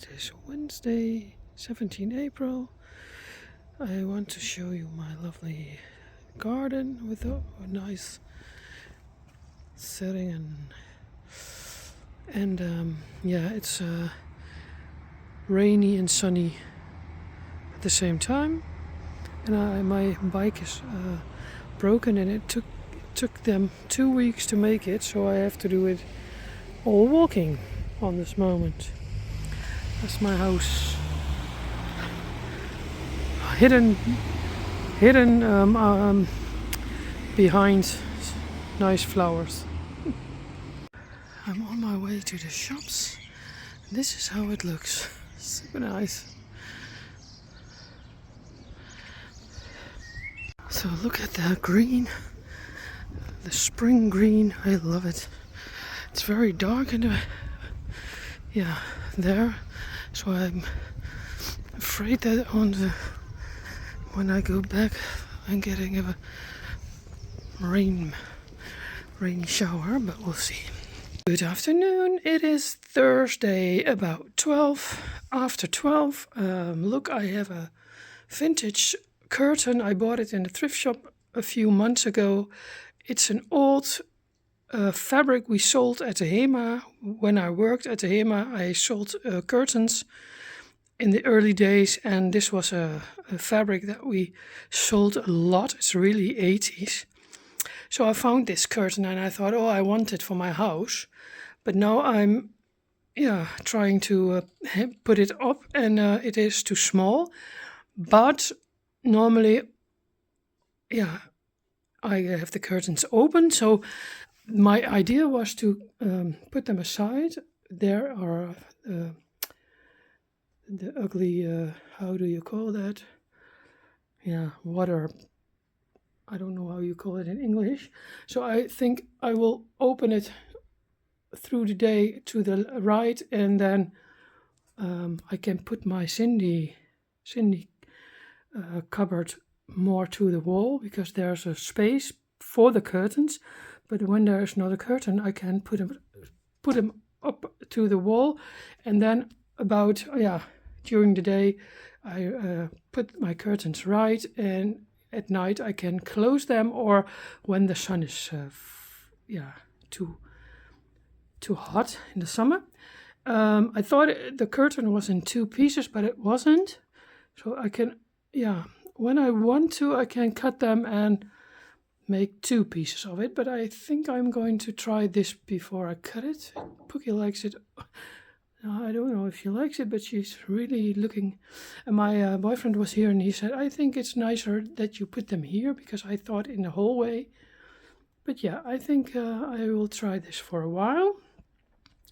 It is Wednesday, 17 April. I want to show you my lovely garden with a nice setting and yeah, it's rainy and sunny at the same time. And my bike is broken, and it took them 2 weeks to make it, so I have to do it all walking on this moment. That's my house, hidden behind nice flowers. I'm on my way to the shops. This is how it looks. Super nice. So look at the green, the spring green. I love it. It's very dark in the, yeah, there. So I'm afraid that when I go back, I'm getting a rainy shower, but we'll see. Good afternoon. It is Thursday, about 12 after 12. Look, I have a vintage curtain. I bought it in the thrift shop a few months ago. It's an old fabric we sold at the HEMA. When I worked at the HEMA, I sold curtains in the early days, and this was a fabric that we sold a lot. It's really 80s. So I found this curtain and I thought, oh, I want it for my house. But now I'm trying to put it up, and it is too small. But normally, I have the curtains open. So my idea was to put them aside. There are the ugly, how do you call that? Yeah, water. I don't know how you call it in English. So I think I will open it through the day to the right, and then I can put my Cindy cupboard more to the wall, because there's a space for the curtains. But when there's not a curtain, I can put them up to the wall, and then during the day I put my curtains right, and at night I can close them, or when the sun is too hot in the summer. I thought the curtain was in 2 pieces, but it wasn't. So I can, when I want to, I can cut them and make 2 pieces of it. But I think I'm going to try this before I cut it. Pookie likes it. I don't know if she likes it, but she's really looking. And my boyfriend was here, and he said, I think it's nicer that you put them here, because I thought in the hallway. But yeah, I think I will try this for a while.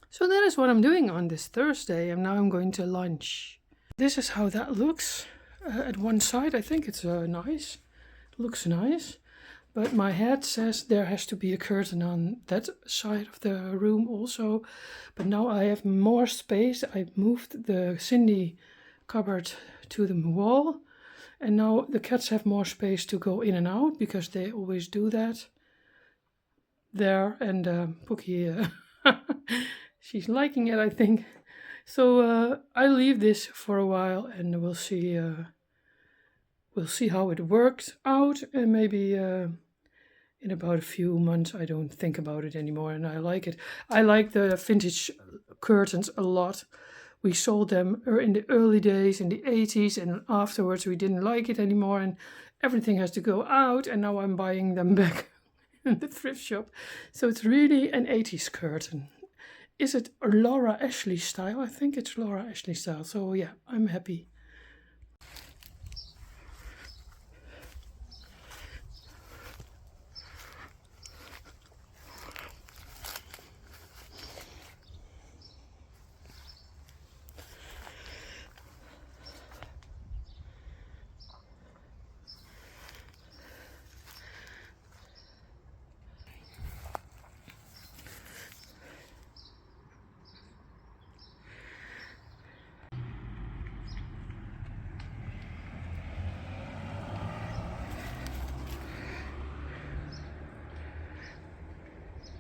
So that is what I'm doing on this Thursday, and now I'm going to lunch. This is how that looks at one side. I think it's nice. It looks nice. But my head says there has to be a curtain on that side of the room also. But now I have more space. I moved the Cindy cupboard to the wall. And now the cats have more space to go in and out, because they always do that. There, and Pookie, she's liking it, I think. So I leave this for a while, and we'll see how it works out, and maybe in about a few months I don't think about it anymore, and I like it. I like the vintage curtains a lot. We sold them in the early days, in the 80s, and afterwards we didn't like it anymore, and everything has to go out, and now I'm buying them back in the thrift shop. So it's really an 80s curtain. Is it Laura Ashley style? I think it's Laura Ashley style. So yeah, I'm happy.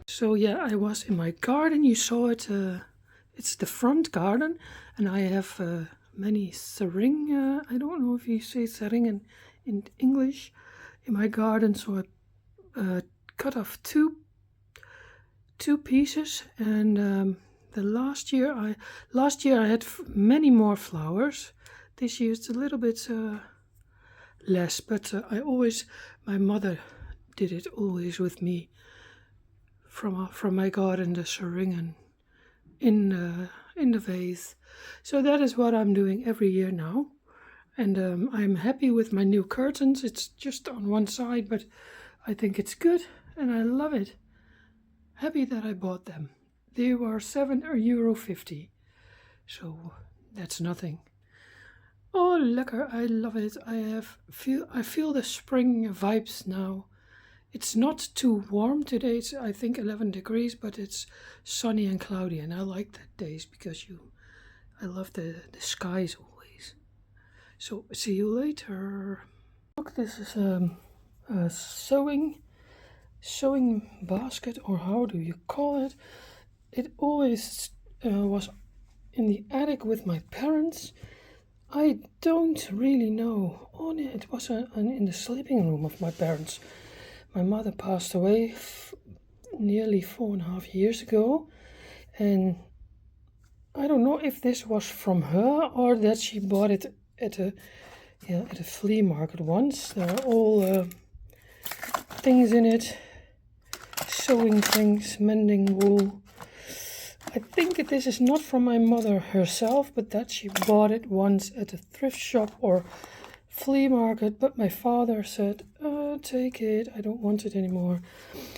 So yeah, I was in my garden. You saw it it's the front garden, and I have many sering. I don't know if you say sering in English in my garden. So I cut off two pieces, and the last year I had many more flowers. This year it's a little bit less, but my mother did it always with me from my garden, the seringen in the vase. So that is what I'm doing every year now, and I'm happy with my new curtains. It's just on one side, but I think it's good and I love it. Happy that I bought them. They were €7.50, so that's nothing. Oh, lekker! I love it. I feel the spring vibes now. It's not too warm today. It's I think 11 degrees, but it's sunny and cloudy, and I like that days because I love the skies always. So see you later. Look, this is a sewing basket, or how do you call it? It always was in the attic with my parents. I don't really know. Oh, no, it was in the sleeping room of my parents. My mother passed away nearly 4.5 years ago, and I don't know if this was from her or that she bought it at a flea market once. There are all things in it, sewing things, mending wool. I think this is not from my mother herself, but that she bought it once at a thrift shop or flea market. But my father said, take it, I don't want it anymore.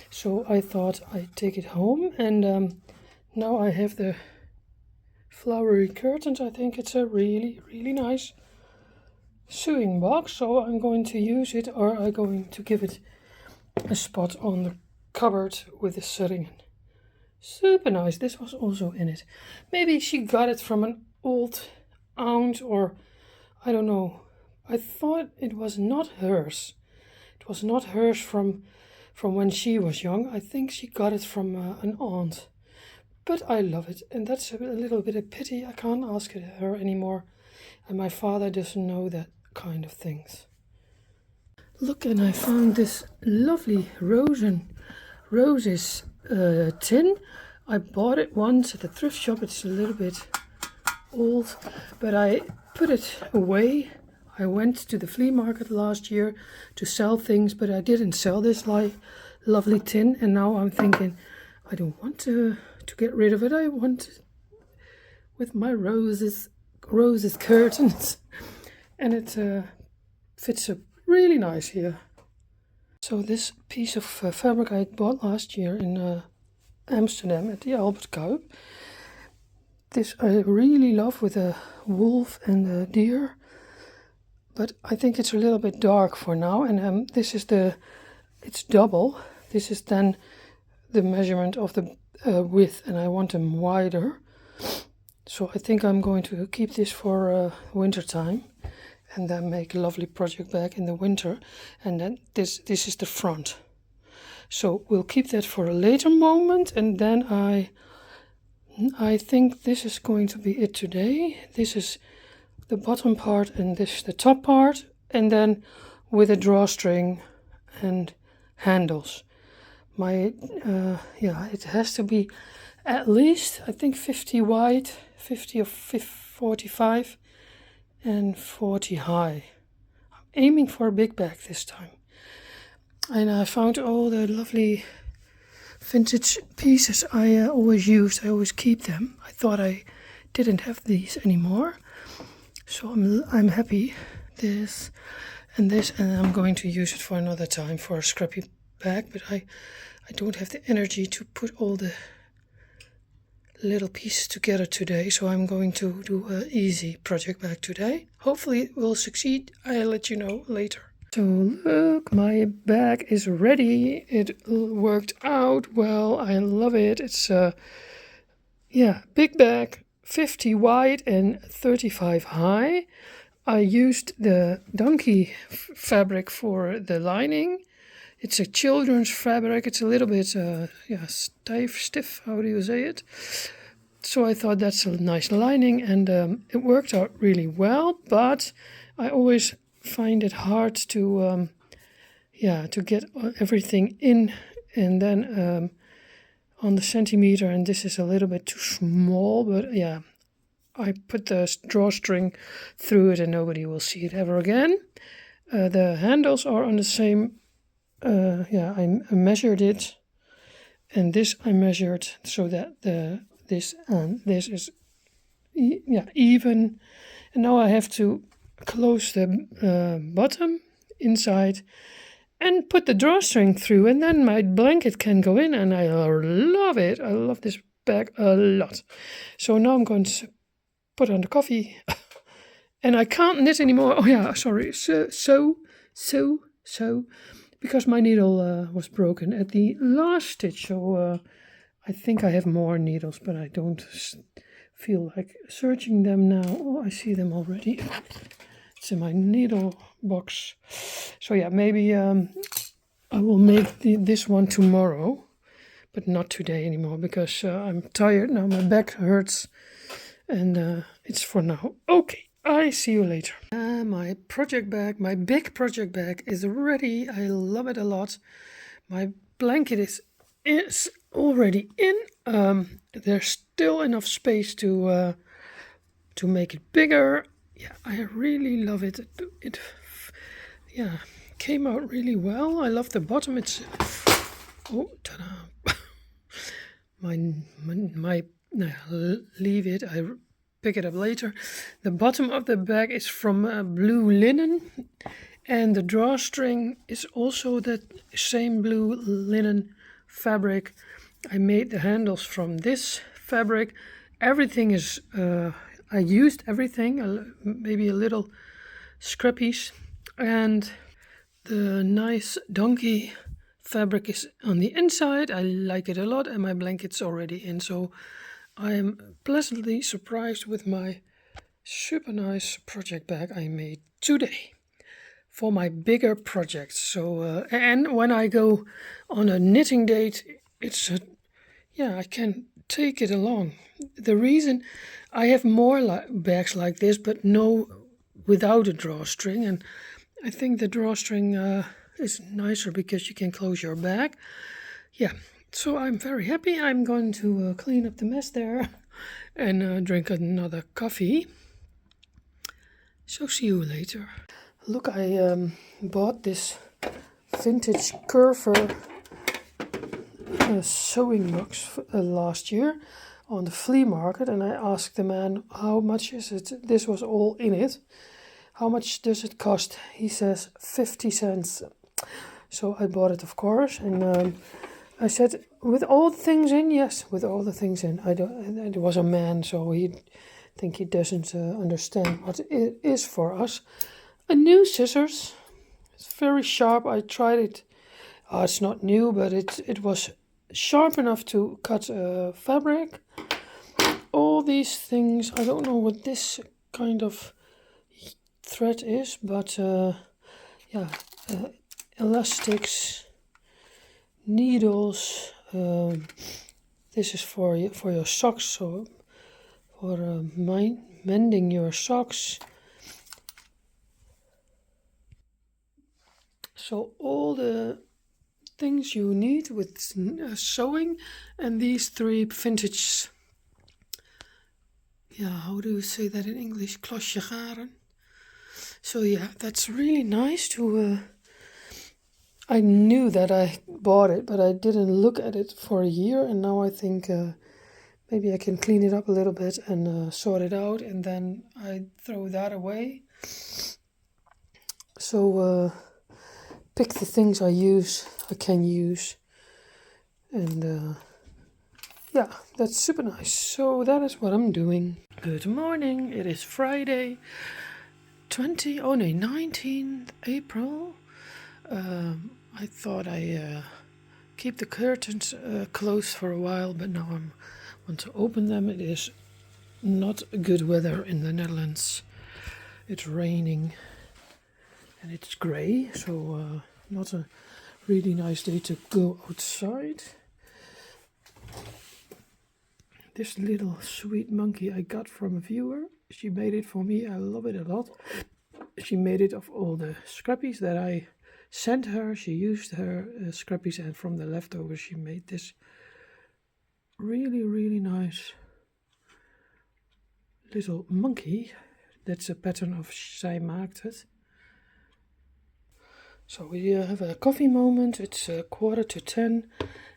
So I thought I'd take it home, and now I have the flowery curtains. I think it's a really, really nice sewing box, so I'm going to use it, or I'm going to give it a spot on the cupboard with the seringen. Super nice. This was also in it. Maybe she got it from an old aunt, or I don't know. I thought it was not hers. It was not hers from when she was young. I think she got it from an aunt. But I love it, and that's a little bit of pity. I can't ask her anymore, and my father doesn't know that kind of things. Look, and I found this lovely roses tin. I bought it once at the thrift shop. It's a little bit old, but I put it away. I went to the flea market last year to sell things, but I didn't sell this lovely tin, and now I'm thinking I don't want to get rid of it. I want it with my roses curtains, and it fits up really nice here. So this piece of fabric I bought last year in Amsterdam at the Albert Kuip. This I really love, with a wolf and a deer, but I think it's a little bit dark for now, and this is it's double. This is then the measurement of the width, and I want them wider. So I think I'm going to keep this for winter time, and then make a lovely project bag in the winter. And then this is the front. So we'll keep that for a later moment, and then I think this is going to be it today. This is the bottom part, and this is the top part, and then with a drawstring and handles. It has to be at least, I think, 50 wide, 50 or 45, and 40 high. I'm aiming for a big bag this time. And I found all the lovely vintage pieces I always used. I always keep them. I thought I didn't have these anymore, so I'm happy. This, and I'm going to use it for another time for a scrappy bag. But I don't have the energy to put all the little pieces together today, so I'm going to do an easy project bag today. Hopefully it will succeed. I'll let you know later. So look, my bag is ready. It worked out well. I love it. It's big bag, 50 wide and 35 high. I used the donkey fabric for the lining. It's a children's fabric. It's a little bit stiff. How do you say it? So I thought that's a nice lining, and it worked out really well, but I always find it hard to to get everything in, and then on the centimeter, and this is a little bit too small, but yeah, I put the drawstring through it and nobody will see it ever again. The handles are on the same, I measured it, and this I measured so that this and this is even, and now I have to close the bottom inside and put the drawstring through, and then my blanket can go in, and I love it. I love this bag a lot. So now I'm going to put on the coffee, and I can't knit anymore. Oh yeah, sorry. So, because my needle was broken at the last stitch. So I think I have more needles, but I don't feel like searching them now. Oh, I see them already. It's in my needle box. So yeah, maybe I will make this one tomorrow, but not today anymore because I'm tired now. My back hurts, and it's for now. Okay, I see you later. My project bag, my big project bag is ready. I love it a lot. My blanket is already in. There's still enough space to make it bigger. Yeah, I really love it. It came out really well. I love the bottom. It's ta-da! Leave it. I pick it up later. The bottom of the bag is from blue linen, and the drawstring is also that same blue linen fabric. I made the handles from this fabric. Everything is I used everything, maybe a little scrappies, and the nice donkey fabric is on the inside. I like it a lot, and my blanket's already in, so I am pleasantly surprised with my super nice project bag I made today for my bigger projects. So and when I go on a knitting date, it's I can take it along. The reason I have more bags like this, but no without a drawstring, and I think the drawstring is nicer because you can close your bag. Yeah, so I'm very happy. I'm going to clean up the mess there and drink another coffee. So see you later. Look, I bought this vintage curver sewing box last year on the flea market, and I asked the man, how much is it? This was all in it. How much does it cost? He says 50 cents. So I bought it, of course, and I said, with all the things in? Yes, with all the things in. It was a man, so he doesn't understand what it is for us. A new scissors. It's very sharp. I tried it. Oh, it's not new, but it was sharp enough to cut fabric. All these things, I don't know what this kind of thread is, but elastics, needles. This is for your socks, so for mending your socks. So all the things you need with sewing, and these 3 vintage, how do you say that in English? Klosjegaren. So yeah, that's really nice to. I knew that I bought it, but I didn't look at it for a year, and now I think maybe I can clean it up a little bit and sort it out, and then I throw that away. So pick the things I can use, and that's super nice. So that is what I'm doing. Good morning. It is Friday, 19th April. I thought I keep the curtains closed for a while, but now I want to open them. It is not good weather in the Netherlands. It's raining and it's grey, so not a really nice day to go outside. this little sweet monkey I got from a viewer. She made it for me. I love it a lot. She made it of all the scrappies that I sent her. She used her scrappies, and from the leftovers she made this really nice little monkey. That's a pattern of Zij maakt het. So we have a coffee moment. It's 9:45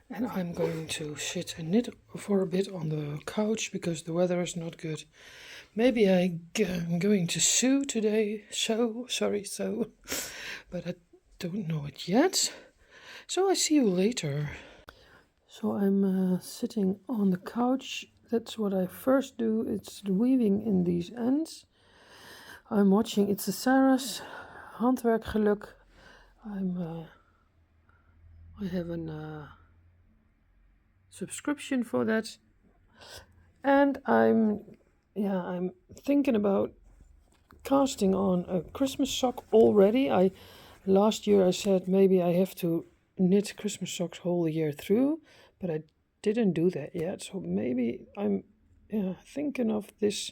and I'm going to sit and knit for a bit on the couch because the weather is not good. Maybe I'm going to sew today. Sew, but I don't know it yet. So I see you later. So I'm sitting on the couch. That's what I first do. It's the weaving in these ends. I'm watching It's a Sarah's Handwerkgeluk. I have a subscription for that, and I'm thinking about casting on a Christmas sock already. Last year I said maybe I have to knit Christmas socks whole year through, but I didn't do that yet. So maybe I'm thinking of this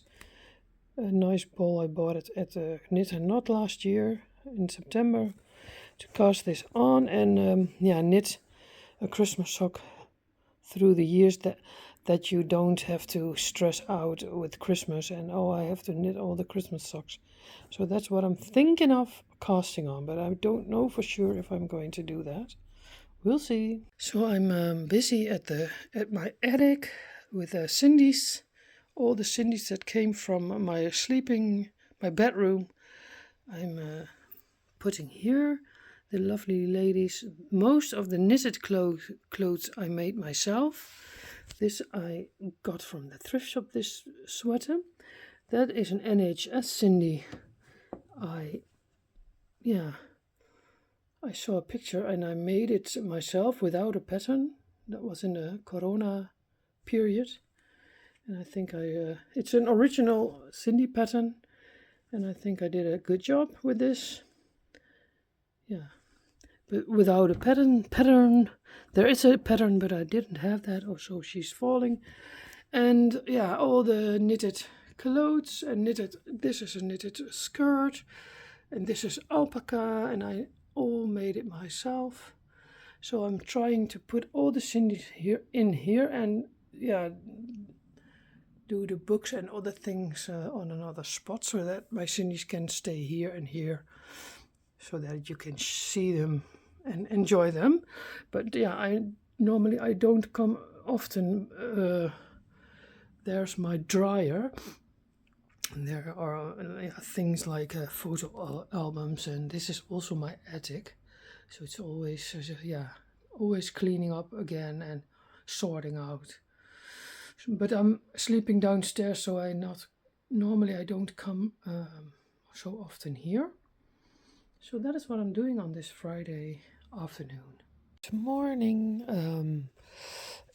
nice ball I bought it at the Knit and Knot last year in September, to cast this on and knit a Christmas sock through the years, that you don't have to stress out with Christmas and I have to knit all the Christmas socks. So that's what I'm thinking of casting on, but I don't know for sure if I'm going to do that. We'll see. So I'm busy at my attic with Cindy's, all the Cindy's that came from my bedroom. I'm putting here. The lovely ladies, most of the knitted clothes I made myself. This I got from the thrift shop, this sweater. That is an NHS Cindy. I saw a picture and I made it myself without a pattern. That was in the Corona period. And I think it's an original Cindy pattern. And I think I did a good job with this. Yeah. But without a pattern, there is a pattern, but I didn't have that. So she's falling. And all the knitted clothes and this is a knitted skirt, and this is alpaca, and I all made it myself. So I'm trying to put all the Cindy's in here and do the books and other things on another spot, so that my Cindy's can stay here and here, so that you can see them and enjoy them. But I don't come often. There's my dryer, and there are things like photo albums, and this is also my attic, so it's always cleaning up again and sorting out. But I'm sleeping downstairs, so I don't come so often here. So that is what I'm doing on this Friday afternoon. Good morning.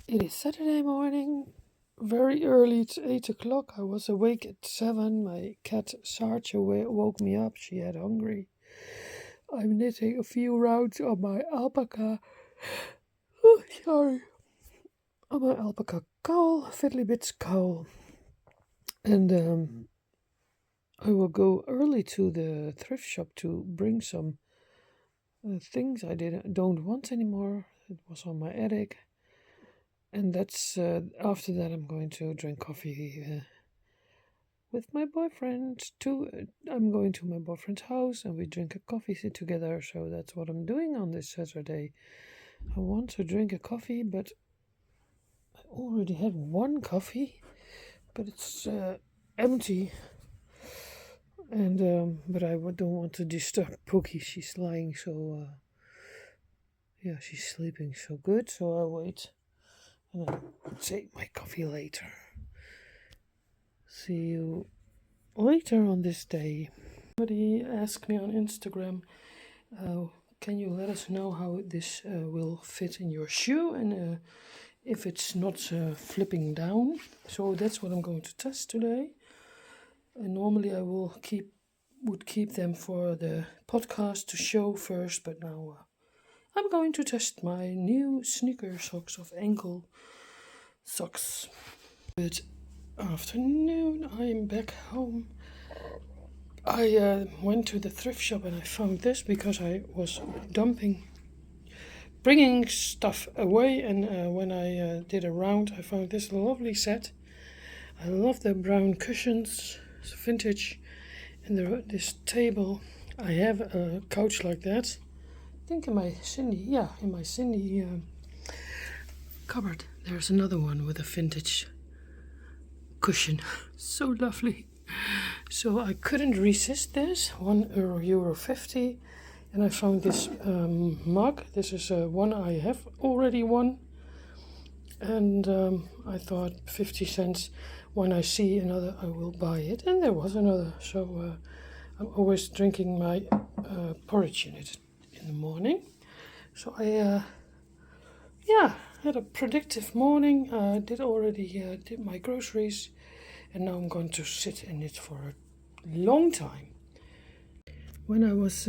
It is Saturday morning, very early. It's 8 o'clock. I was awake at 7. My cat Sarge woke me up. She had hungry. I'm knitting a few rounds on my alpaca. Oh, sorry. On my alpaca cowl, Fiddly Bits cowl. And I will go early to the thrift shop to bring some things I don't want anymore. It was on my attic. And that's after that I'm going to drink coffee with my boyfriend. I'm going to my boyfriend's house and we drink a coffee together. So that's what I'm doing on this Saturday. I want to drink a coffee, but I already had one coffee, but it's empty. And but I don't want to disturb Pookie. She's lying so she's sleeping so good, so I'll wait and I'll take my coffee later. See you later on this day. Somebody asked me on Instagram, can you let us know how this will fit in your shoe and if it's not flipping down. So that's what I'm going to test today. And normally I would keep them for the podcast to show first, but now I'm going to test my new sneaker socks of ankle socks. Good afternoon, I'm back home. I went to the thrift shop and I found this because I was bringing stuff away, and when I did a round I found this lovely set. I love the brown cushions, it's vintage, and this table. I have a couch like that. I think in my Cindy cupboard there's another one with a vintage cushion. So lovely. So I couldn't resist this. €1.50, and I found this mug. This is one I have already won, and I thought 50 cents. When I see another I will buy it, and there was another. So I'm always drinking my porridge in it in the morning. So I had a productive morning. Did my groceries, and now I'm going to sit in it for a long time. When I was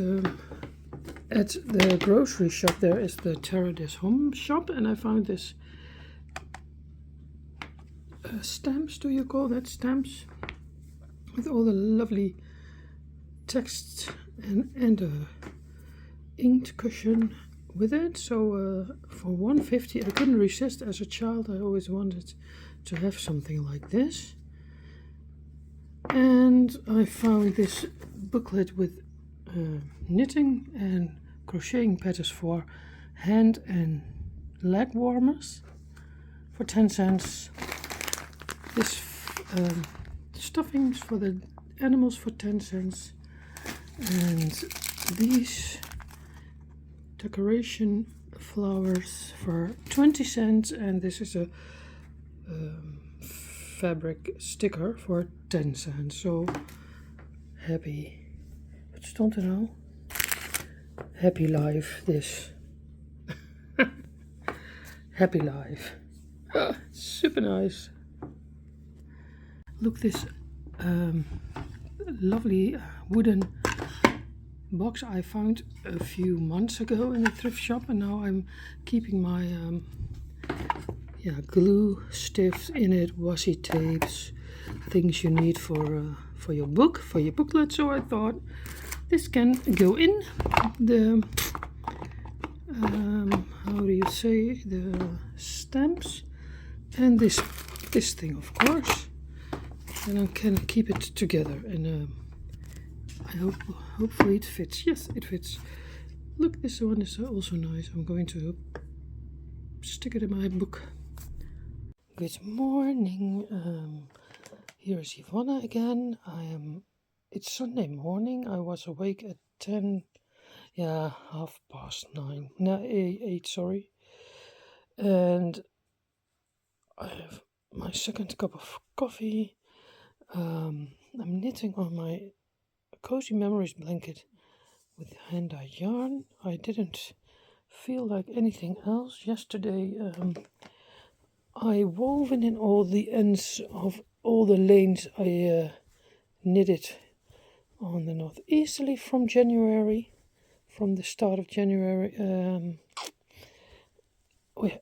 at the grocery shop, there is the Terra des Home shop, and I found this stamps. Do you call that stamps? With all the lovely text and a inked cushion with it. So for $1.50, I couldn't resist. As a child, I always wanted to have something like this. And I found this booklet with knitting and crocheting patterns for hand and leg warmers for 10 cents. This stuffings for the animals for 10 cents. And these decoration flowers for 20 cents. And this is a fabric sticker for 10 cents. So happy. Wat stond er nou? Happy life, this. Happy life. Super nice. Look, this lovely wooden box I found a few months ago in the thrift shop, and now I'm keeping my glue stifts in it, washi tapes, things you need for your booklet. So I thought this can go in the how do you say, the stamps, and this thing, of course, and I can keep it together, and hopefully it fits. Yes, it fits. Look, this one is also nice. I'm going to stick it in my book. Good morning. Here is Ivonne again. It's Sunday morning. I was awake at 10, 9:30. No, 8, sorry. And I have my second cup of coffee. I'm knitting on my Cozy Memories blanket with hand-dyed yarn. I didn't feel like anything else yesterday. I woven in all the ends of all the lanes I knitted on the northeasterly from the start of January.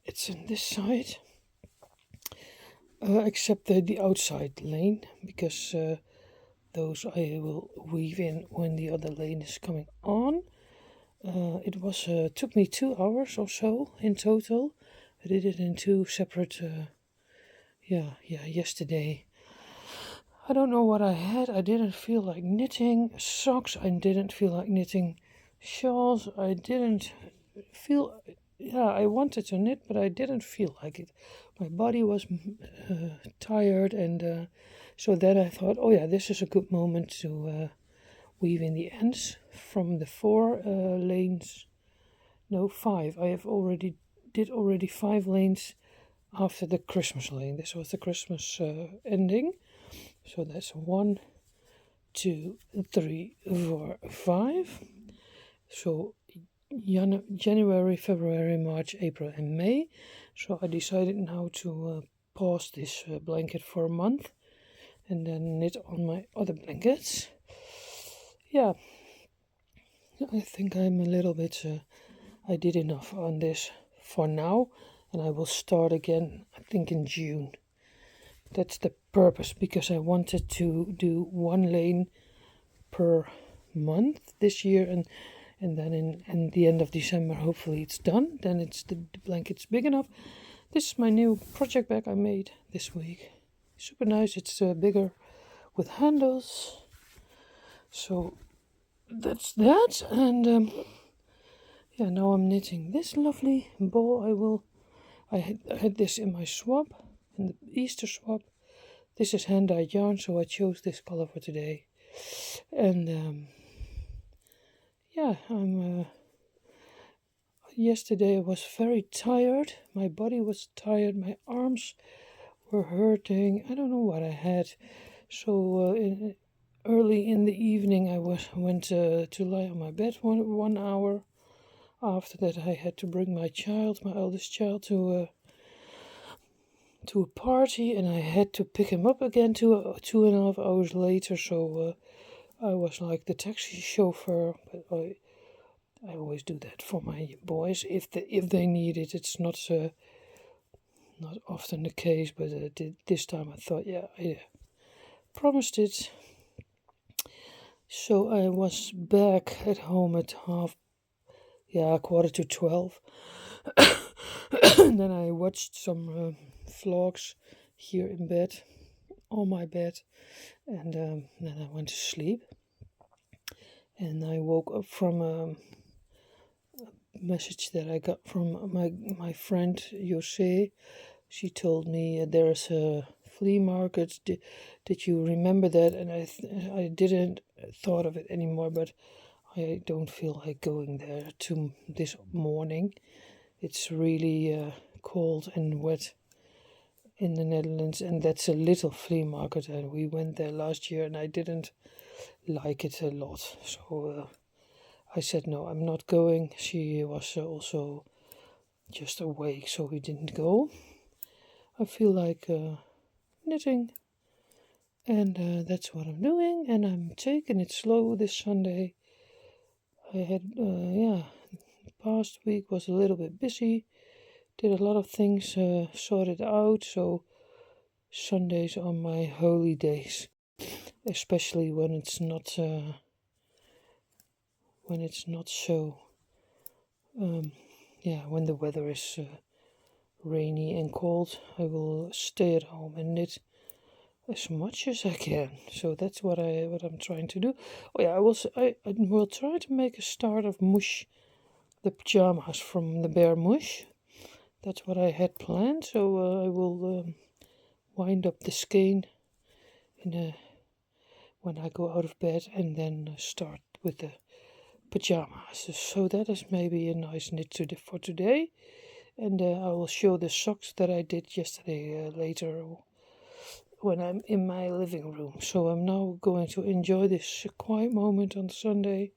It's in this side, except the outside lane, because those I will weave in when the other lane is coming on. It took me 2 hours or so in total. I did it in 2 separate, yesterday. I don't know what I had. I didn't feel like knitting socks. I didn't feel like knitting shawls. I didn't feel, I wanted to knit, but I didn't feel like it. My body was tired, and so then I thought, this is a good moment to weave in the ends from the 4 lanes. No, 5. I did already 5 lanes after the Christmas lane. This was the Christmas ending. So that's 1, 2, 3, 4, 5. So January, February, March, April, and May. So I decided now to pause this blanket for a month and then knit on my other blankets. Yeah, I think I'm a little bit, I did enough on this for now, and I will start again, I think, in June. That's the purpose, because I wanted to do 1 lane per month this year, and then in the end of December, hopefully it's done. Then it's the blanket's big enough. This is my new project bag I made this week. Super nice. It's bigger with handles. So that's that. And yeah, now I'm knitting this lovely bow. I had this in my swap, in the Easter swap. This is hand-dyed yarn, so I chose this color for today. And yeah, yesterday I was very tired. My body was tired. My arms were hurting. I don't know what I had. So early in the evening, I went to lie on my bed 1 hour. After that, I had to bring my eldest child, to a party, and I had to pick him up again 2.5 hours later. So I was like the taxi chauffeur, but I always do that for my boys if they need it. It's not often the case, but this time I thought, yeah, I promised it. So I was back at home at 11:45. And then I watched some vlogs here in bed, on my bed, and then I went to sleep. And I woke up from a message that I got from my friend Jose. She told me there is a flea market. Did you remember that? And I didn't thought of it anymore, but I don't feel like going there this morning. It's really cold and wet in the Netherlands, and that's a little flea market, and we went there last year and I didn't like it a lot. So I said, no, I'm not going. She was also just awake, so we didn't go. I feel like knitting, and that's what I'm doing, and I'm taking it slow this Sunday. I had, past week was a little bit busy, did a lot of things, sorted out, so Sundays are my holy days, especially when it's not so when the weather is rainy and cold. I will stay at home and knit as much as I can. So that's what I'm trying to do. Oh yeah, I will try to make a start of mush, the pajamas from the bear mush. That's what I had planned. So I will wind up the skein when I go out of bed, and then start with the pajamas. So that is maybe a nice knit for today. And I will show the socks that I did yesterday later when I'm in my living room. So I'm now going to enjoy this quiet moment on Sunday,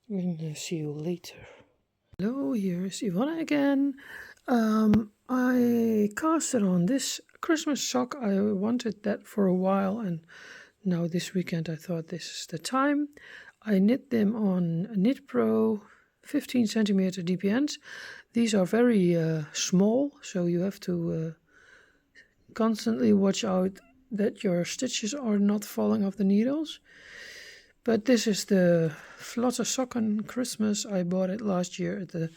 and see you later. Hello, here's Ivonne again. I casted on this Christmas sock. I wanted that for a while, and now this weekend I thought this is the time. I knit them on Knit Pro 15 centimeter DPNs. These are very small, so you have to constantly watch out that your stitches are not falling off the needles. But this is the Flotte Sokken Christmas. I bought it last year at the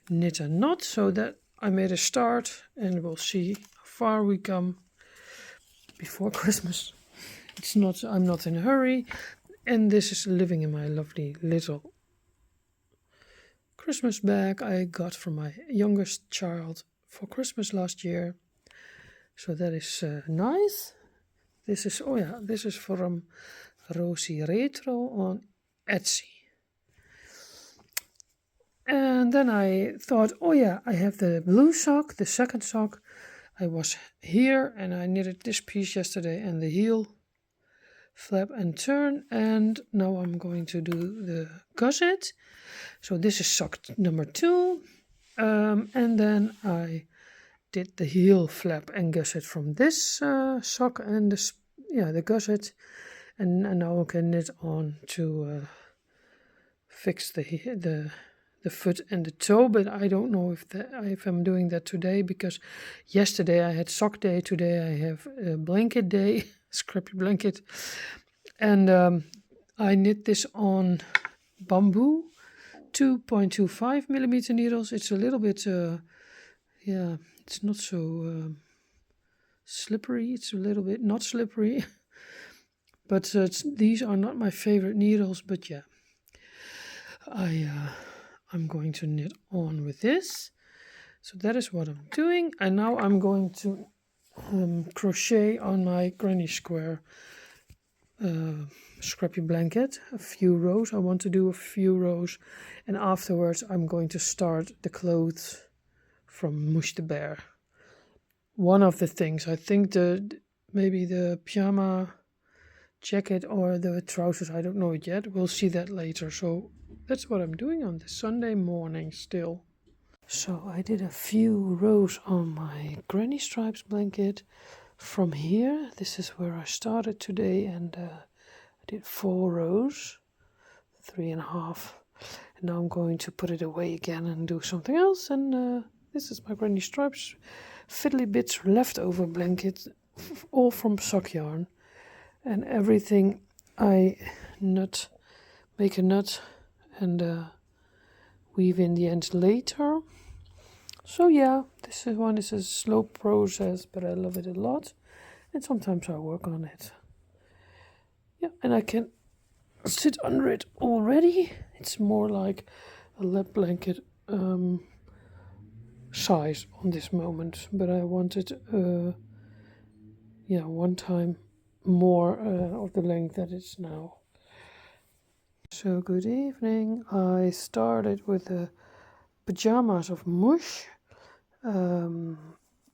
Knit and Knot, so that I made a start, and we'll see how far we come before Christmas. I'm not in a hurry. And this is living in my lovely little Christmas bag I got from my youngest child for Christmas last year. So that is nice. This is from Rosie Retro on Etsy. And then I thought, I have the blue sock, the second sock. I was here and I knitted this piece yesterday, and the heel flap and turn, and now I'm going to do the gusset. So this is sock number 2, and then I did the heel flap and gusset from this sock and the gusset, and now I can knit on to fix the the foot and the toe, but I don't know if I'm doing that today, because yesterday I had sock day, today I have a blanket day, scrappy blanket, and I knit this on bamboo 2.25 millimeter needles. It's a little bit, yeah, it's not so slippery. It's a little bit not slippery, but these are not my favorite needles. But yeah, I'm going to knit on with this. So that is what I'm doing, and now I'm going to crochet on my granny square scrappy blanket, a few rows. I want to do a few rows, and afterwards I'm going to start the clothes from Mush the Bear. One of the things, I think maybe the pyjama jacket or the trousers, I don't know it yet. We'll see that later. So that's what I'm doing on this Sunday morning still. So I did a few rows on my granny stripes blanket from here. This is where I started today, and I did 4 rows, 3.5. And now I'm going to put it away again and do something else. And this is my granny stripes fiddly bits leftover blanket, all from sock yarn. And everything I make a knot and weave in the ends later. So yeah, this one is a slow process, but I love it a lot, and sometimes I work on it. Yeah, and I can sit under it already. It's more like a lap blanket size on this moment, but I wanted one time more of the length that it's now. So good evening. I started with the pajamas of Mush.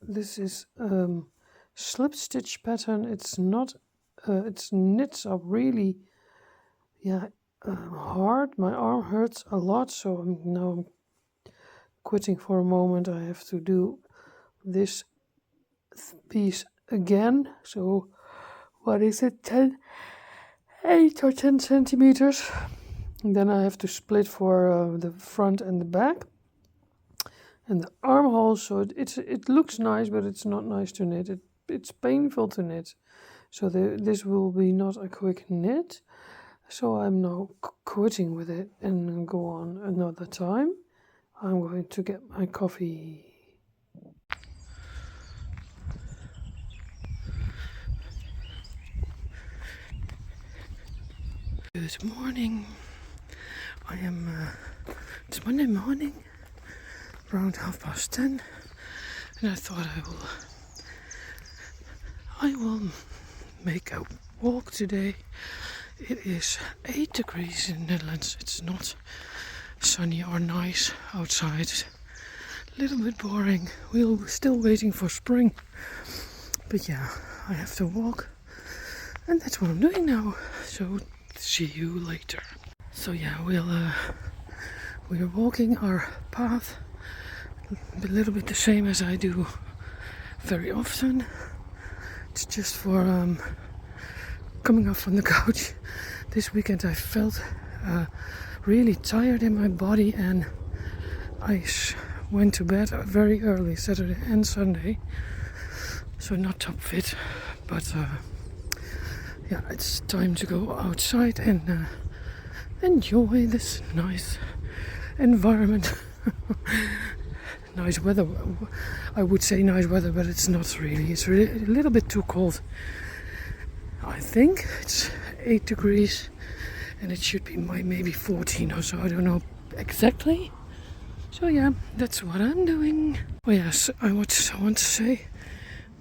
This is slip stitch pattern. It's not its knits are really hard. My arm hurts a lot, so I'm quitting for a moment. I have to do this piece again. So what is it, 8 or 10 centimeters, and then I have to split for the front and the back and the armhole. So it looks nice, but it's not nice to knit. It's painful to knit, so this will be not a quick knit. So I'm now quitting with it and go on another time. I'm going to get my coffee. Good morning. It's Monday morning, around 10:30, and I thought I will make a walk today. It is 8 degrees in the Netherlands. It's not sunny or nice outside. A little bit boring. We're still waiting for spring, but yeah, I have to walk, and that's what I'm doing now. So see you later. So yeah, we're walking our path, a little bit the same as I do very often. It's just for coming up from the couch. This weekend I felt really tired in my body, and I went to bed very early Saturday and Sunday, so not top fit, but yeah, it's time to go outside and enjoy this nice environment. Nice weather. I would say nice weather, but it's not really. It's really a little bit too cold. I think it's 8 degrees, and it should be maybe 14 or so. I don't know exactly. So yeah, that's what I'm doing. Oh yes, I want to say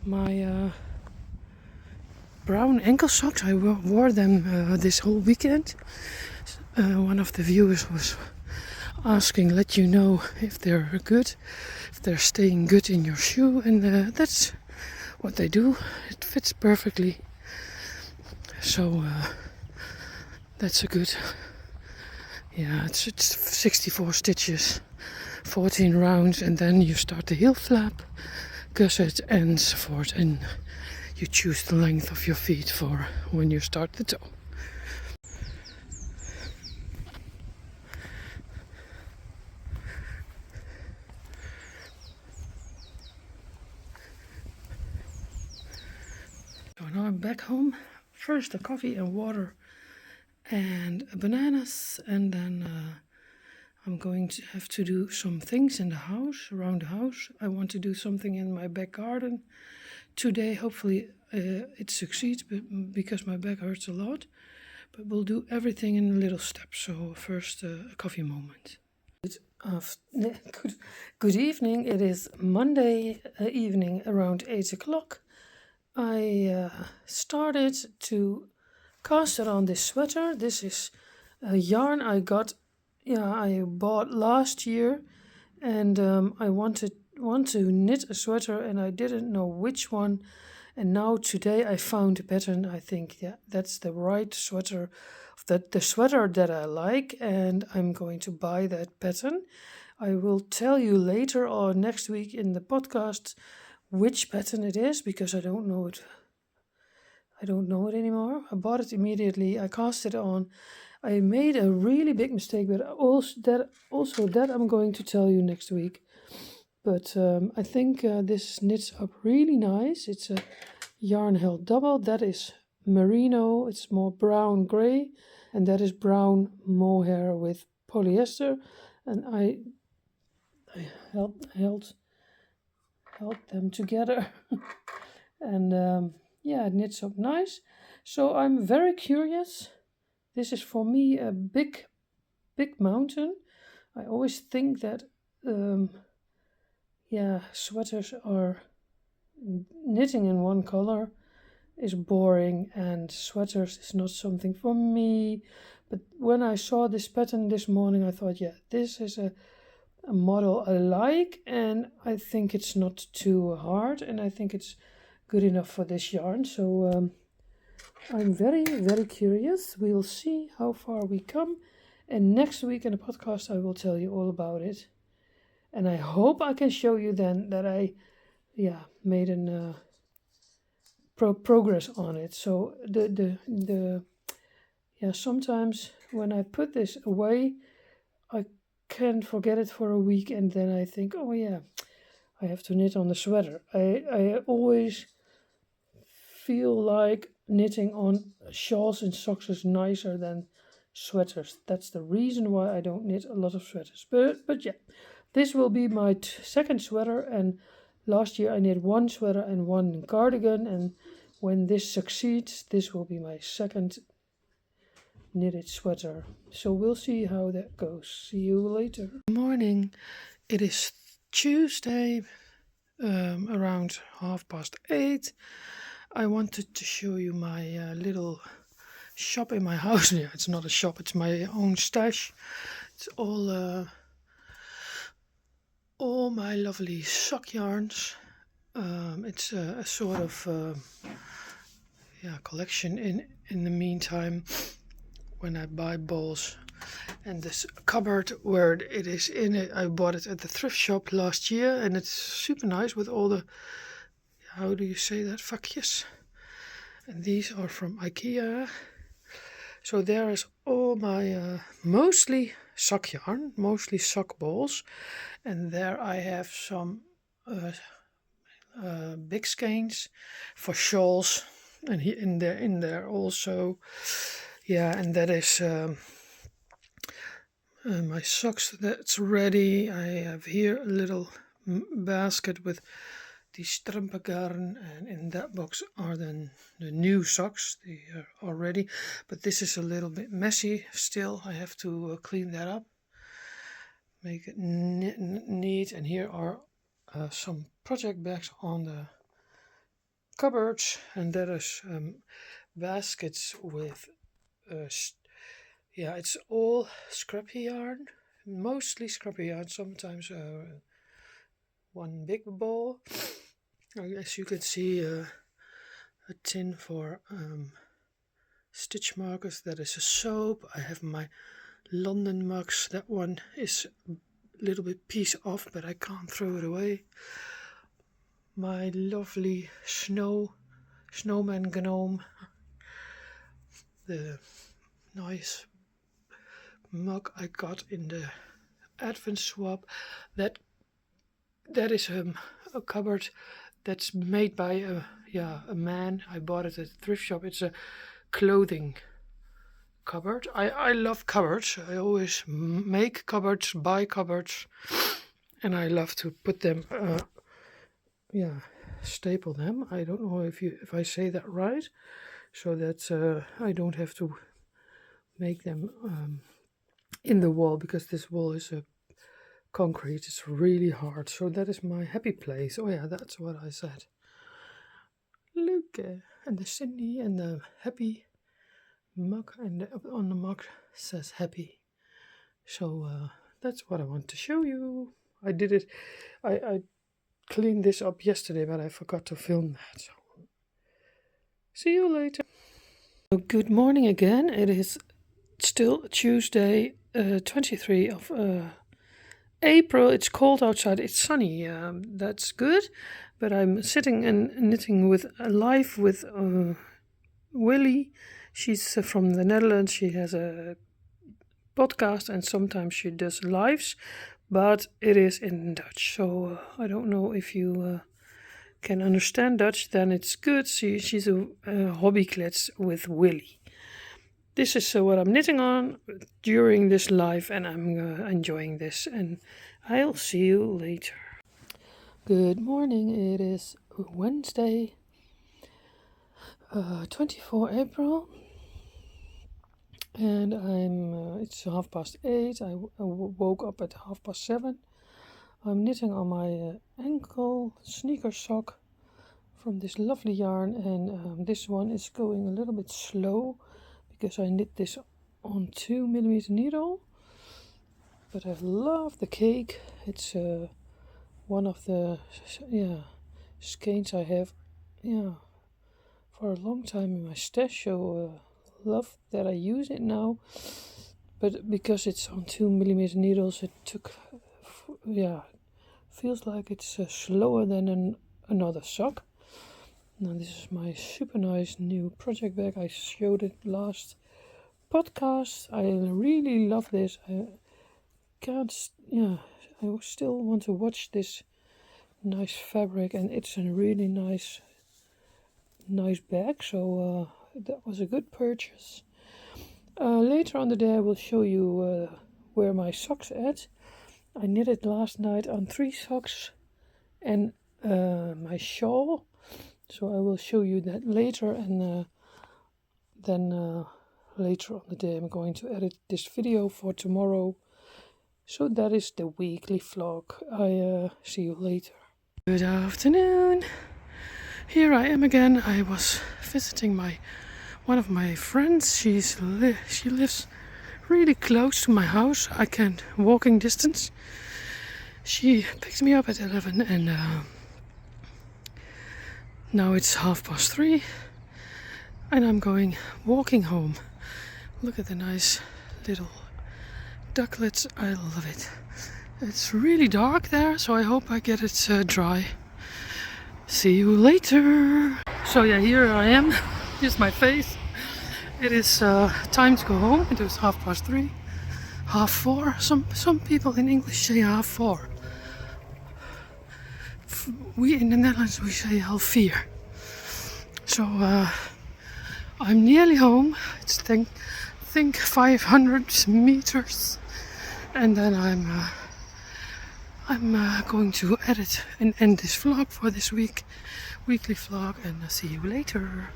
my brown ankle socks. I wore them this whole weekend. One of the viewers was asking, let you know if they're good, if they're staying good in your shoe, and that's what they do. It fits perfectly. So that's a good. Yeah, it's 64 stitches, 14 rounds, and then you start the heel flap, gusset, and so forth, and you choose the length of your feet for when you start the toe. So now I'm back home. First a coffee and water and bananas, and then I'm going to have to do some things in the house, around the house. I want to do something in my back garden today. Hopefully it succeeds, because my back hurts a lot. But we'll do everything in little steps. So first a coffee moment. Good evening. It is Monday evening around 8 o'clock. I started to cast it on this sweater. This is a yarn I bought last year, and I want to knit a sweater, and I didn't know which one. And now today I found a pattern. I think that's the right sweater, the sweater that I like, and I'm going to buy that pattern. I will tell you later or next week in the podcast which pattern it is, because I don't know it. I don't know it anymore. I bought it immediately. I cast it on. I made a really big mistake, but also that I'm going to tell you next week. But I think this knits up really nice. It's a yarn held double. That is merino. It's more brown gray, and that is brown mohair with polyester. And I held them together, and yeah, it knits up nice. So I'm very curious. This is for me a big mountain. I always think that sweaters are knitting in one color is boring, and sweaters is not something for me. But when I saw this pattern this morning, I thought, yeah, this is a model I like, and I think it's not too hard, and I think it's good enough for this yarn. So I'm very, very curious. We'll see how far we come, and next week in the podcast I will tell you all about it. And I hope I can show you then that I made an progress on it. So sometimes when I put this away, I can forget it for a week, and then I think, oh yeah, I have to knit on the sweater. I always feel like knitting on shawls and socks is nicer than sweaters. That's the reason why I don't knit a lot of sweaters. But yeah, this will be my second sweater, and last year I knit one sweater and one cardigan, and when this succeeds, this will be my second knitted sweater. So we'll see how that goes. See you later. Good morning. It is Tuesday, around 8:30. I wanted to show you my little shop in my house. Yeah, it's not a shop, it's my own stash. It's all my lovely sock yarns. It's a sort of collection in the meantime when I buy balls. And this cupboard where it is in it, I bought it at the thrift shop last year, and it's super nice with all the, how do you say that, vakjes. And these are from IKEA. So there is all my mostly sock yarn, mostly sock balls, and there I have some big skeins for shawls, and here in there also, and that is my socks. That's ready. I have here a little basket with the strumpengarn, and in that box are then the new socks. They are all ready, but this is a little bit messy still. I have to clean that up, make it neat. And here are some project bags on the cupboards, and that is baskets with it's all scrappy yarn, mostly scrappy yarn, sometimes one big ball. As you can see, a tin for stitch markers. That is a soap. I have my London mugs. That one is a little bit piece off, but I can't throw it away. My lovely snowman gnome. The nice mug I got in the Advent swap. That is a cupboard that's made by a man. I bought it at a thrift shop. It's a clothing cupboard. I love cupboards. I always make cupboards, buy cupboards, and I love to put them, staple them. I don't know if I say that right, so that I don't have to make them in the wall, because this wall is a concrete. It's really hard. So that is my happy place. Oh yeah, that's what I said. Look, and the Cindy and the happy mug, and on the mug says happy. So that's what I want to show you. I did it. I cleaned this up yesterday, but I forgot to film that. So see you later. So good morning again. It is still Tuesday, 23 of April. It's cold outside. It's sunny. That's good. But I'm sitting and knitting live with Willy. She's from the Netherlands. She has a podcast and sometimes she does lives, but it is in Dutch. So I don't know if you can understand Dutch. Then it's good. She's a hobbyklets with Willy. This is what I'm knitting on during this live, and I'm enjoying this. And I'll see you later. Good morning. It is Wednesday, 24 April. And it's 8:30. I woke up at 7:30. I'm knitting on my ankle sneaker sock from this lovely yarn, and this one is going a little bit slow because I knit this on 2mm needle. But I love the cake. It's one of the skeins I have for a long time in my stash. So love that I use it now, but because it's on 2mm needles, it took feels like it's slower than another sock. Now this is my super nice new project bag. I showed it last podcast. I really love this. I still want to watch this nice fabric, and it's a really nice bag. So that was a good purchase. Later on the day I will show you where my socks at. I knitted last night on 3 socks and my shawl. So I will show you that later, and then later on the day I'm going to edit this video for tomorrow. So that is the weekly vlog. I see you later. Good afternoon. Here I am again. I was visiting one of my friends. She lives really close to my house. I can walking distance. She picked me up at 11, and now it's 3:30, and I'm walking home. Look at the nice little ducklets. I love it. It's really dark there, so I hope I get it dry. See you later. So yeah, here I am. Here's my face. It is time to go home. It was 3:30, 4:30. Some people in English say 4:30. We in the Netherlands we say 4:30. So I'm nearly home. It's think 500 meters, and then I'm going to edit and end this vlog for this weekly vlog, and I'll see you later.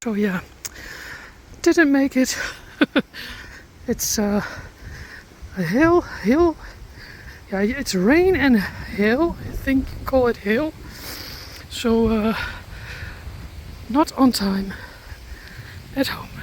So yeah, didn't make it. It's a hill. Yeah, it's rain and hail. I think call it hail. So not on time at home.